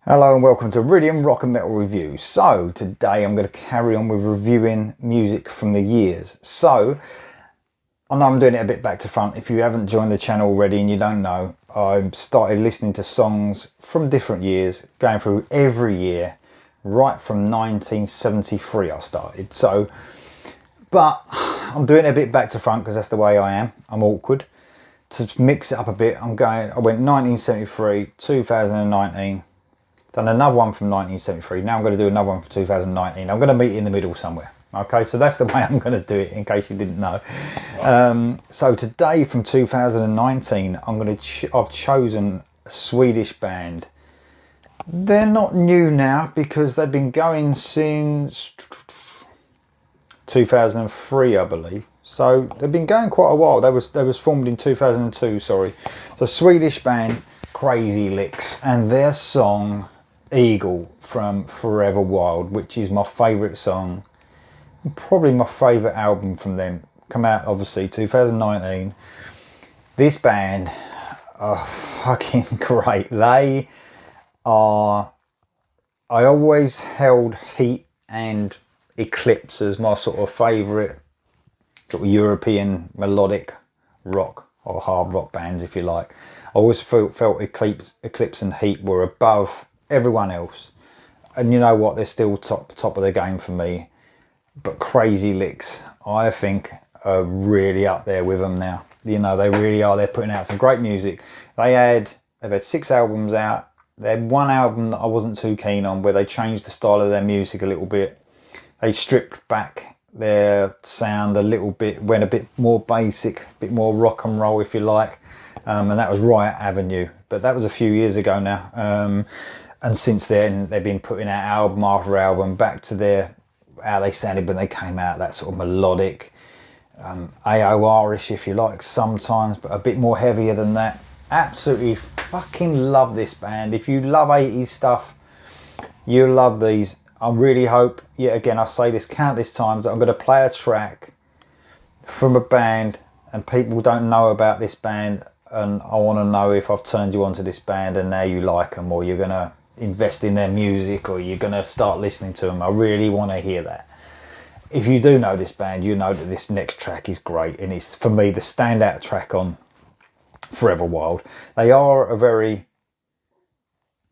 Hello and welcome to Iridium Rock and Metal Review. So today I'm going to carry on with reviewing music from the years. So I know I'm doing it a bit back to front. If you haven't joined the channel already and you don't know, I started listening to songs from different years, going through every year, right from 1973 I started. But I'm doing it a bit back to front because that's the way I am. I'm awkward. To mix it up a bit, I went 1973, 2019. Done another one from 1973. Now I'm going to do another one from 2019. I'm going to meet in the middle somewhere. Okay, so that's the way I'm going to do it, in case you didn't know. So today from 2019, I've chosen a Swedish band. They're not new now because they've been going since 2003, I believe. So they've been going quite a while. They was formed in 2002. Sorry. So Swedish band Crazy Lixx, and their song Eagle from Forever Wild, which is my favourite song, probably my favourite album from them. Come out obviously 2019. This band are fucking great. They are, I always held Heat and Eclipse as my sort of favourite sort of European melodic rock or hard rock bands, if you like. I always felt Eclipse and Heat were above everyone else, and you know what, they're still top of the game for me. But Crazy Lixx, I think, are really up there with them now. You know, they really are. They're putting out some great music. They've had 6 albums out. They had one album that I wasn't too keen on, where they changed the style of their music a little bit. They stripped back their sound a little bit, went a bit more basic, a bit more rock and roll, if you like. And that was Riot Avenue, but that was a few years ago now. And since then, they've been putting out album after album, back to how they sounded when they came out, that sort of melodic, AOR-ish, if you like, sometimes, but a bit more heavier than that. Absolutely fucking love this band. If you love 80s stuff, you'll love these. I really hope, yet again, I say this countless times, that I'm going to play a track from a band and people don't know about this band, and I want to know if I've turned you onto this band and now you like them, or you're going to invest in their music, or you're going to start listening to them. I really want to hear that. If you do know this band, you know that this next track is great, and it's, for me, the standout track on Forever Wild. They are a very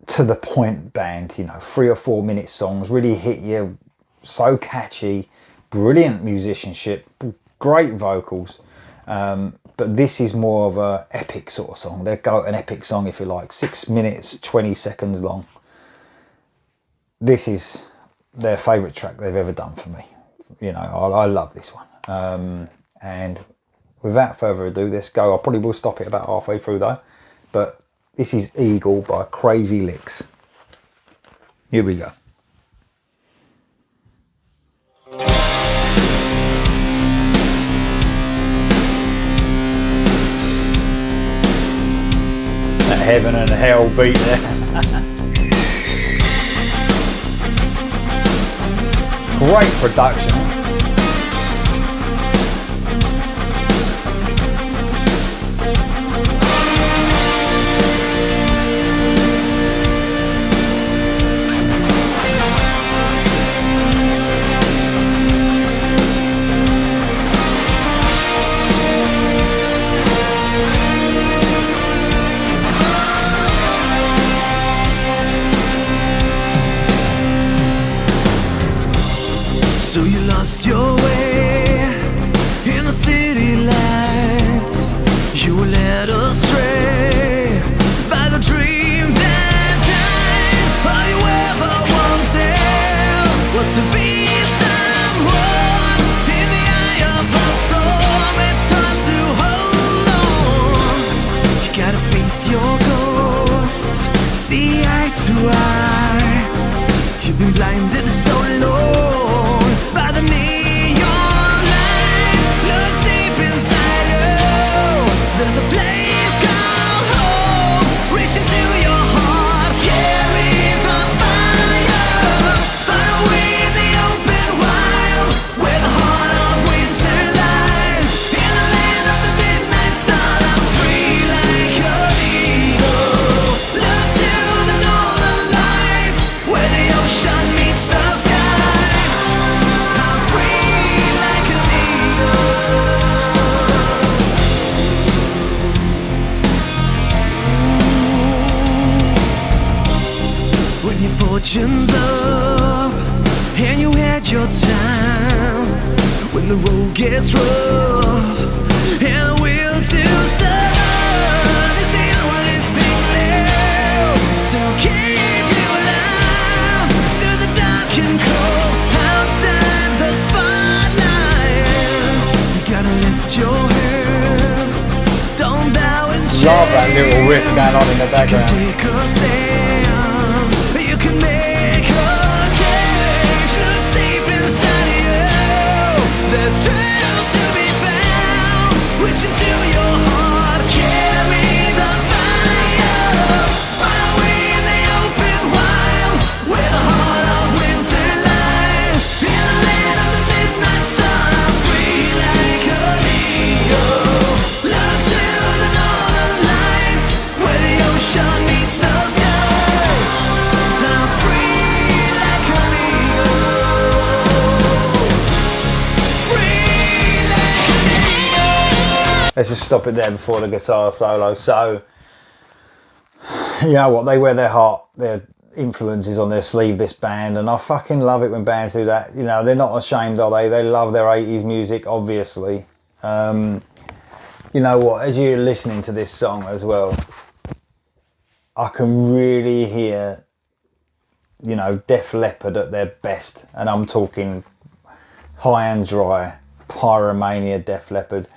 to the point band, you know, 3 or 4 minute songs, really hit you, so catchy, brilliant musicianship, great vocals. But this is more of a epic sort of song. They've got an epic song, if you like, 6 minutes 20 seconds long. This is their favourite track they've ever done for me. You know, I love this one. And without further ado, let's go. I probably will stop it about halfway through though. But this is Eagle by Crazy Lixx. Here we go. Heaven and hell beat there. Great production. fortune's up and you had your time. When the road gets rough and the will to survive is the only thing left to keep you alive through the dark and cold outside the spotlight. You gotta lift your head, don't bow and shake. Love that little riff going on in the background. You can take a stand, you can make a change. Look deep inside of you, there's strength to be found. Reach into your heart, carry the fire. Far away in the open wild, where the heart of winter lies. In the land of the midnight sun, I'm free like an eagle. Look to the northern lights, where the ocean meets the sky. I'm free like an eagle. Free like an eagle. Let's just stop it there before the guitar solo. So, you know what? They wear their influences on their sleeve, this band, and I fucking love it when bands do that. You know, they're not ashamed, are they? They love their 80s music, obviously. You know what? As you're listening to this song as well, I can really hear, you know, Def Leppard at their best, and I'm talking High and Dry, Pyromania, Def Leppard,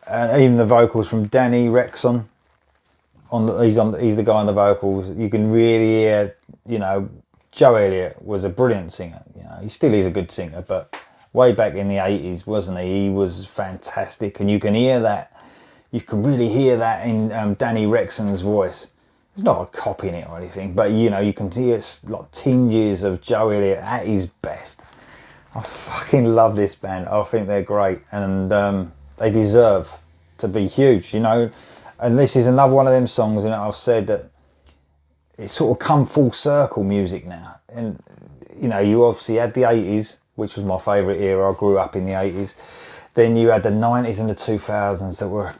and even the vocals from Danny Rexon. He's the guy on the vocals. You can really hear, you know, Joe Elliott was a brilliant singer. You know, he still is a good singer, but way back in the 80s, wasn't he? He was fantastic, and you can hear that. You can really hear that in Danny Rexon's voice. It's not a copying it or anything, but you know, you can hear like tinges of Joe Elliott at his best. I fucking love this band. I think they're great, and they deserve to be huge, you know. And this is another one of them songs, and I've said that it's sort of come full circle music now. And you know, you obviously had the 80s, which was my favourite era. I grew up in the 80s. Then you had the 90s and the 2000s that were,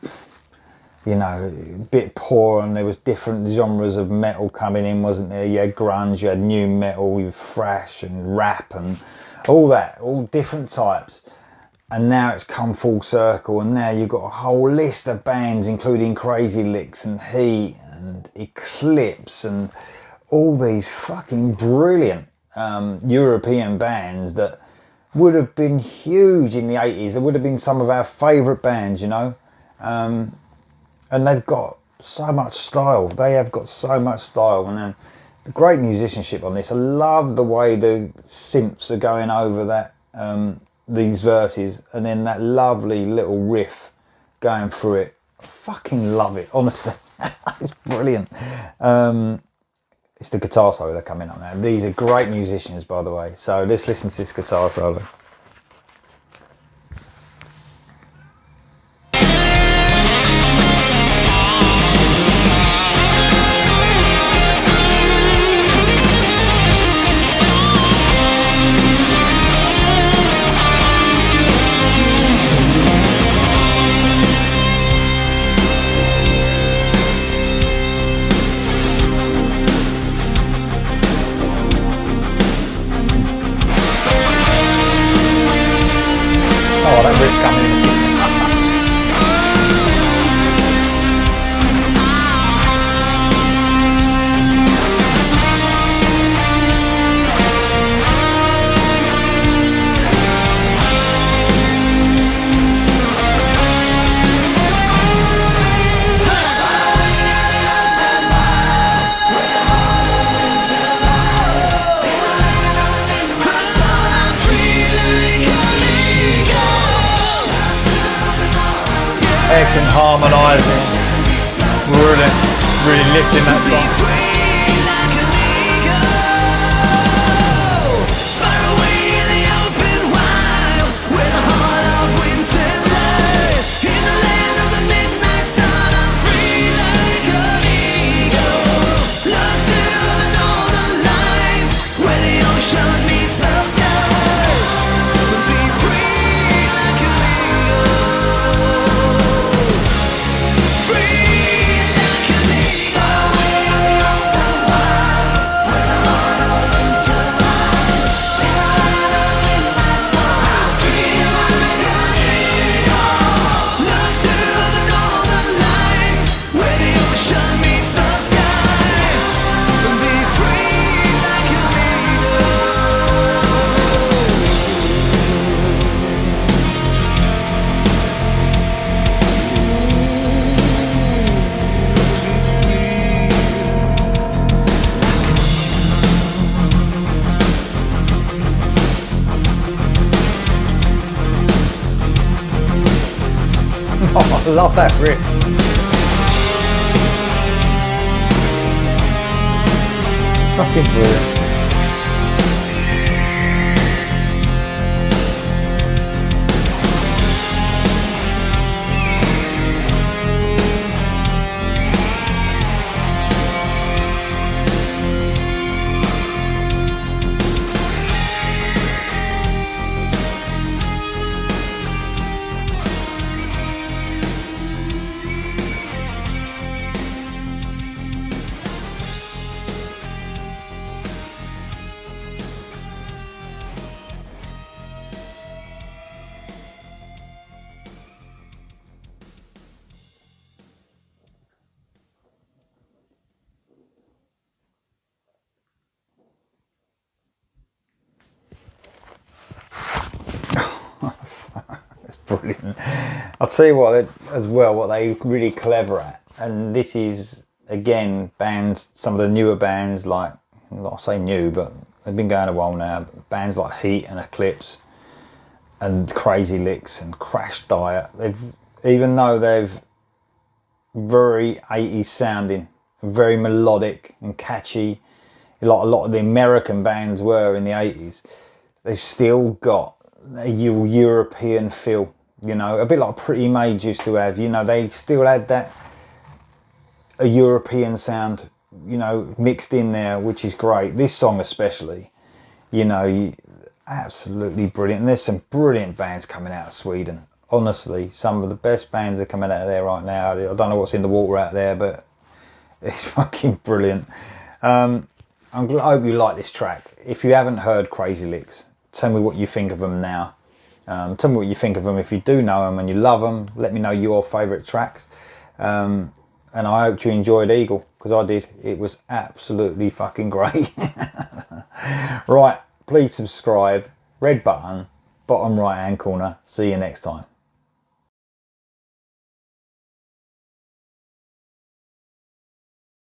you know, a bit poor, and there was different genres of metal coming in, wasn't there? You had grunge, you had new metal with thrash and rap and all that, all different types. And now it's come full circle, and now you've got a whole list of bands, including Crazy Lixx and Heat and Eclipse and all these fucking brilliant European bands that would have been huge in the 80s. They would have been some of our favourite bands, you know. And they've got so much style. They have got so much style, and the great musicianship on this. I love the way the synths are going over that. These verses, and then that lovely little riff going through it. I fucking love it, honestly. It's brilliant. It's the guitar solo they're coming up now. These are great musicians, by the way. So let's listen to this guitar solo. Oh, that riff coming in. Excellent harmonising, brilliant, really lifting that song. love that riff. Fucking brilliant. Brilliant. I'll tell you what, as well, what they're really clever at, and this is again bands, some of the newer bands, like, I'll say new, but they've been going a while now, bands like Heat and Eclipse and Crazy Lixx and Crash Diet, even though they've very 80s sounding, very melodic and catchy, like a lot of the American bands were in the 80s, they've still got a European feel, you know, a bit like Pretty Made used to have, you know, they still had that a European sound, you know, mixed in there, which is great. This song especially, you know, absolutely brilliant. And there's some brilliant bands coming out of Sweden. Honestly, some of the best bands are coming out of there right now. I don't know what's in the water out there, but it's fucking brilliant. I hope you like this track. If you haven't heard Crazy Lixx, tell me what you think of them now. Tell me what you think of them. If you do know them and you love them, let me know your favourite tracks. And I hope you enjoyed Eagle, because I did. It was absolutely fucking great. Right, please subscribe. Red button, bottom right hand corner. See you next time.